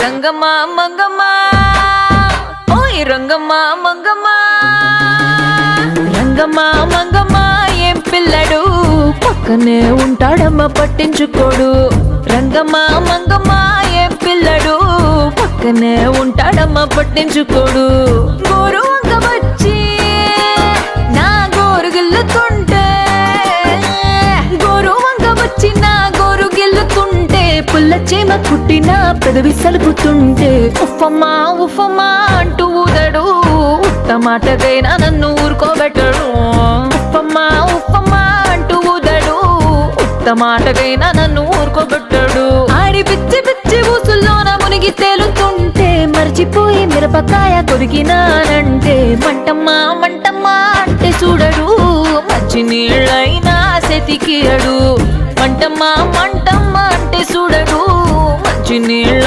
రంగమ్మ మంగమ్మ ఓయ్ రంగమ్మ మంగమ్మ రంగమ్మ మంగమ్మ ఏం పిల్లడు పక్కనే ఉంటాడమ్మ పట్టించుకోడు రంగమ్మ మంగమ్మ ఏం పిల్లడు పక్కనే ఉంటాడమ్మ పట్టించుకోడు గోరు వంక వచ్చి నా గోరు గిల్లుతుంటే గోరు వంక వచ్చి నా గోరు గిల్లుతుంటే పుల్ల చీమ కుట్టిన పెదవి సలుపుతుంటే ఉఫమ్మా ఉఫమ్మా అంటూ ఊదడు ఉత్త మాటకైనా నన్ను ఊరుకోబెట్టడు ఉఫమ్మా ఉఫమ్మా అంటూ ఊదడు ఉత్త మాటకైనా నన్ను ఊరుకోబెట్టడు ఆడి పిచ్చి పిచ్చి ఊసుల్లోన మునిగి తేలుతుంటే మర్చిపోయి మిరపకాయ కొరికినానంటే మంటమ్మా మంటమ్మా అంటే చూడడు మంచి నీళ్ళైనా సెతికియడు మంటమ్మా మంటమ్మా అంటే చూడడు మంచి నీళ్ళ